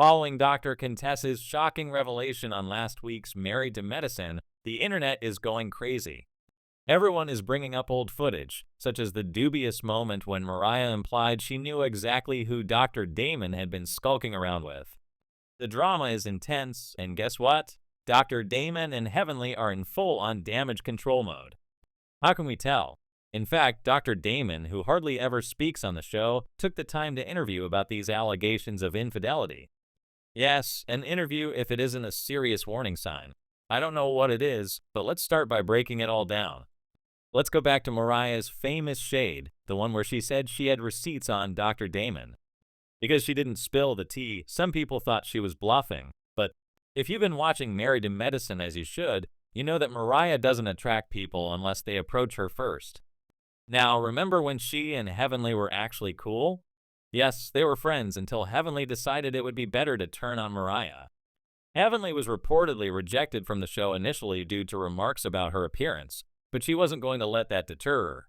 Following Dr. Contessa's shocking revelation on last week's Married to Medicine, the internet is going crazy. Everyone is bringing up old footage, such as the dubious moment when Mariah implied she knew exactly who Dr. Damon had been skulking around with. The drama is intense, and guess what? Dr. Damon and Heavenly are in full-on damage control mode. How can we tell? In fact, Dr. Damon, who hardly ever speaks on the show, took the time to interview about these allegations of infidelity. Yes, an interview if it isn't a serious warning sign. I don't know what it is, but let's start by breaking it all down. Let's go back to Mariah's famous shade, the one where she said she had receipts on Dr. Damon. Because she didn't spill the tea, some people thought she was bluffing. But if you've been watching Married to Medicine as you should, you know that Mariah doesn't attract people unless they approach her first. Now, remember when she and Heavenly were actually cool? Yes, they were friends until Heavenly decided it would be better to turn on Mariah. Heavenly was reportedly rejected from the show initially due to remarks about her appearance, but she wasn't going to let that deter her.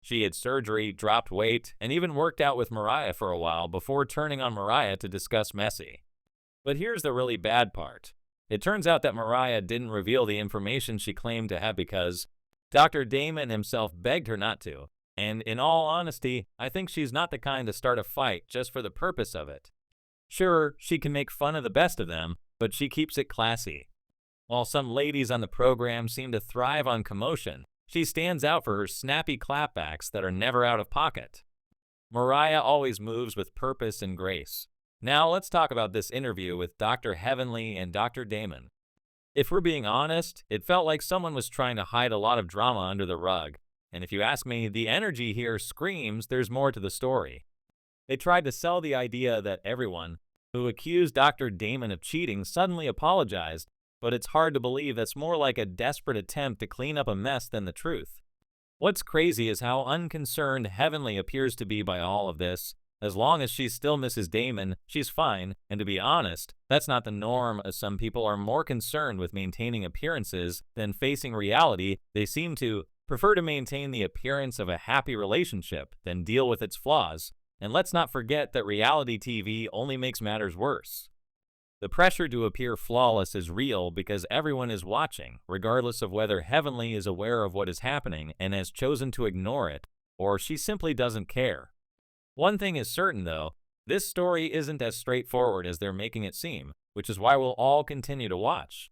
She had surgery, dropped weight, and even worked out with Mariah for a while before turning on Mariah to discuss Messi. But here's the really bad part. It turns out that Mariah didn't reveal the information she claimed to have because Dr. Damon himself begged her not to. And in all honesty, I think she's not the kind to start a fight just for the purpose of it. Sure, she can make fun of the best of them, but she keeps it classy. While some ladies on the program seem to thrive on commotion, she stands out for her snappy clapbacks that are never out of pocket. Mariah always moves with purpose and grace. Now let's talk about this interview with Dr. Heavenly and Dr. Damon. If we're being honest, it felt like someone was trying to hide a lot of drama under the rug. And if you ask me, the energy here screams there's more to the story. They tried to sell the idea that everyone who accused Dr. Damon of cheating suddenly apologized, but it's hard to believe that's more like a desperate attempt to clean up a mess than the truth. What's crazy is how unconcerned Heavenly appears to be by all of this. As long as she's still Mrs. Damon, she's fine, and to be honest, that's not the norm, as some people are more concerned with maintaining appearances than facing reality. They seem to prefer to maintain the appearance of a happy relationship than deal with its flaws. And let's not forget that reality TV only makes matters worse. The pressure to appear flawless is real because everyone is watching, regardless of whether Heavenly is aware of what is happening and has chosen to ignore it, or she simply doesn't care. One thing is certain, though, this story isn't as straightforward as they're making it seem, which is why we'll all continue to watch.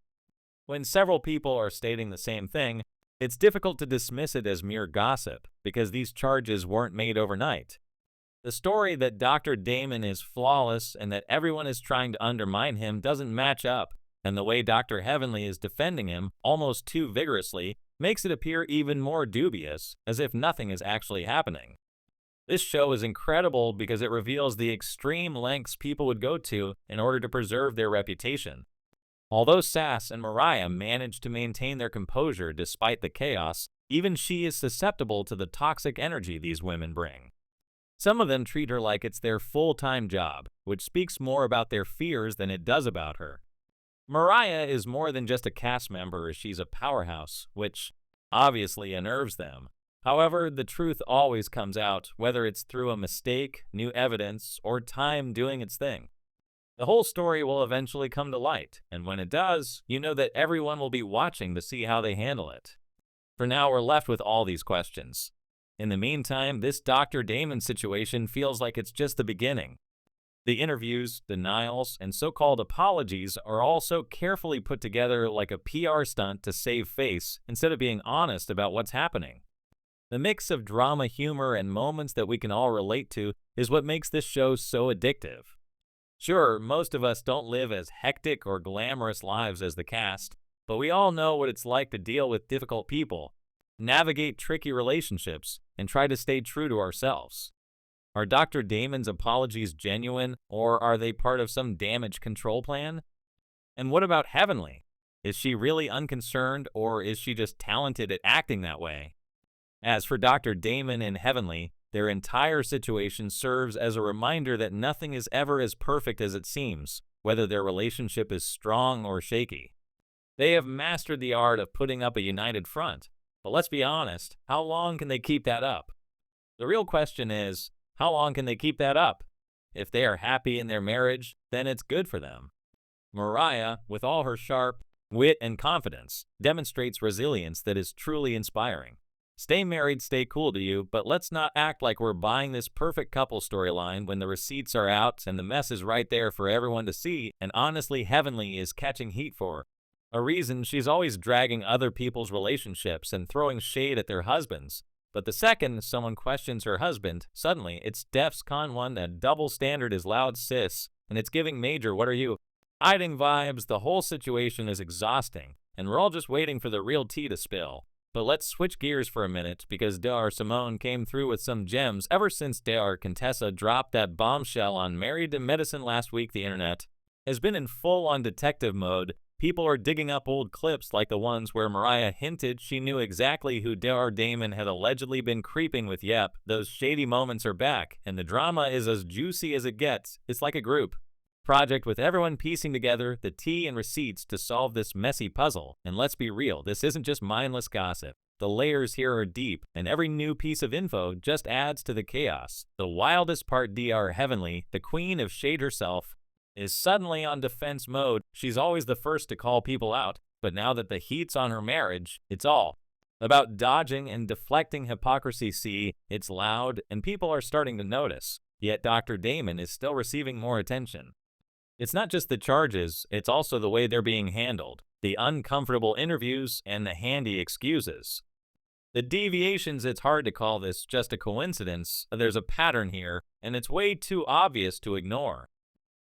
When several people are stating the same thing, it's difficult to dismiss it as mere gossip, because these charges weren't made overnight. The story that Dr. Damon is flawless and that everyone is trying to undermine him doesn't match up, and the way Dr. Heavenly is defending him almost too vigorously makes it appear even more dubious, as if nothing is actually happening. This show is incredible because it reveals the extreme lengths people would go to in order to preserve their reputation. Although Sass and Mariah manage to maintain their composure despite the chaos, even she is susceptible to the toxic energy these women bring. Some of them treat her like it's their full-time job, which speaks more about their fears than it does about her. Mariah is more than just a cast member, as she's a powerhouse, which obviously unnerves them. However, the truth always comes out, whether it's through a mistake, new evidence, or time doing its thing. The whole story will eventually come to light, and when it does, you know that everyone will be watching to see how they handle it. For now, we're left with all these questions. In the meantime, this Dr. Damon situation feels like it's just the beginning. The interviews, denials, and so-called apologies are all so carefully put together like a PR stunt to save face instead of being honest about what's happening. The mix of drama, humor, and moments that we can all relate to is what makes this show so addictive. Sure, most of us don't live as hectic or glamorous lives as the cast, but we all know what it's like to deal with difficult people, navigate tricky relationships, and try to stay true to ourselves. Are Dr. Damon's apologies genuine, or are they part of some damage control plan? And what about Heavenly? Is she really unconcerned, or is she just talented at acting that way? As for Dr. Damon and Heavenly, their entire situation serves as a reminder that nothing is ever as perfect as it seems, whether their relationship is strong or shaky. They have mastered the art of putting up a united front. But let's be honest, how long can they keep that up? The real question is, how long can they keep that up? If they are happy in their marriage, then it's good for them. Mariah, with all her sharp wit and confidence, demonstrates resilience that is truly inspiring. Stay married, stay cool to you, but let's not act like we're buying this perfect couple storyline when the receipts are out and the mess is right there for everyone to see, and honestly, Heavenly is catching heat for a reason. She's always dragging other people's relationships and throwing shade at their husbands. But the second someone questions her husband, suddenly it's Def's Con 1. That double standard is loud, sis, and it's giving major "what are you hiding" vibes. The whole situation is exhausting, and we're all just waiting for the real tea to spill. But let's switch gears for a minute, because Dar Simone came through with some gems. Ever since Dar Contessa dropped that bombshell on Married to Medicine last week, the internet has been in full-on detective mode. People are digging up old clips like the ones where Mariah hinted she knew exactly who Damon had allegedly been creeping with. Yep, those shady moments are back, and the drama is as juicy as it gets. It's like a group project with everyone piecing together the tea and receipts to solve this messy puzzle. And let's be real, this isn't just mindless gossip. The layers here are deep, and every new piece of info just adds to the chaos. The wildest part, Dr. Heavenly, the queen of shade herself, is suddenly on defense mode. She's always the first to call people out, but now that the heat's on her marriage, it's all about dodging and deflecting hypocrisy. See, it's loud, and people are starting to notice. Yet Dr. Damon is still receiving more attention. It's not just the charges, it's also the way they're being handled, the uncomfortable interviews, and the handy excuses. The deviations, it's hard to call this just a coincidence. There's a pattern here, and it's way too obvious to ignore.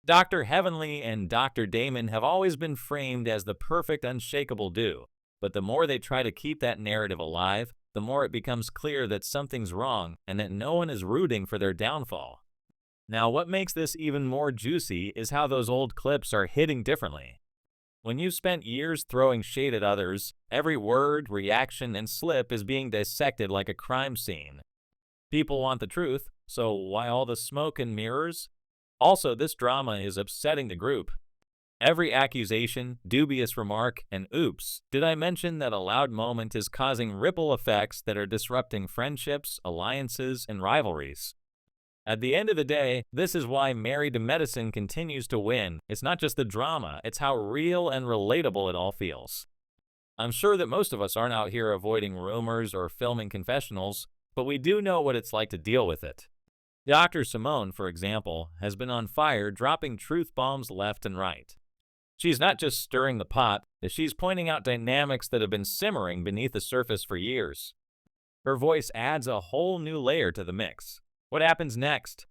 Dr. Heavenly and Dr. Damon have always been framed as the perfect, unshakable duo, but the more they try to keep that narrative alive, the more it becomes clear that something's wrong and that no one is rooting for their downfall. Now, what makes this even more juicy is how those old clips are hitting differently. When you've spent years throwing shade at others, every word, reaction, and slip is being dissected like a crime scene. People want the truth, so why all the smoke and mirrors? Also, this drama is upsetting the group. Every accusation, dubious remark, and oops, did I mention that a loud moment is causing ripple effects that are disrupting friendships, alliances, and rivalries. At the end of the day, this is why Married to Medicine continues to win. It's not just the drama, it's how real and relatable it all feels. I'm sure that most of us aren't out here avoiding rumors or filming confessionals, but we do know what it's like to deal with it. Dr. Simone, for example, has been on fire, dropping truth bombs left and right. She's not just stirring the pot, she's pointing out dynamics that have been simmering beneath the surface for years. Her voice adds a whole new layer to the mix. What happens next?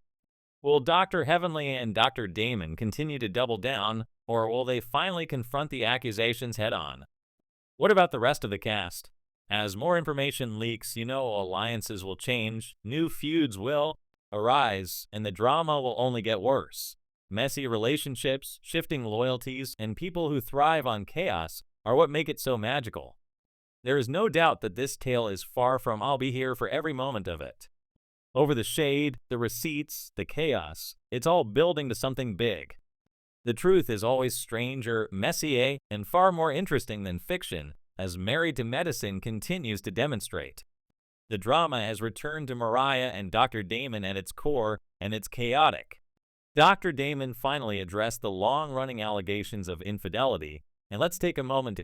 Will Dr. Heavenly and Dr. Damon continue to double down, or will they finally confront the accusations head-on? What about the rest of the cast? As more information leaks, alliances will change, new feuds will arise, and the drama will only get worse. Messy relationships, shifting loyalties, and people who thrive on chaos are what make it so magical. There is no doubt that this tale is far from "I'll be here for every moment of it." Over the shade, the receipts, the chaos, it's all building to something big. The truth is always stranger, messier, and far more interesting than fiction, as Married to Medicine continues to demonstrate. The drama has returned to Mariah and Dr. Damon at its core, and it's chaotic. Dr. Damon finally addressed the long-running allegations of infidelity, and let's take a moment to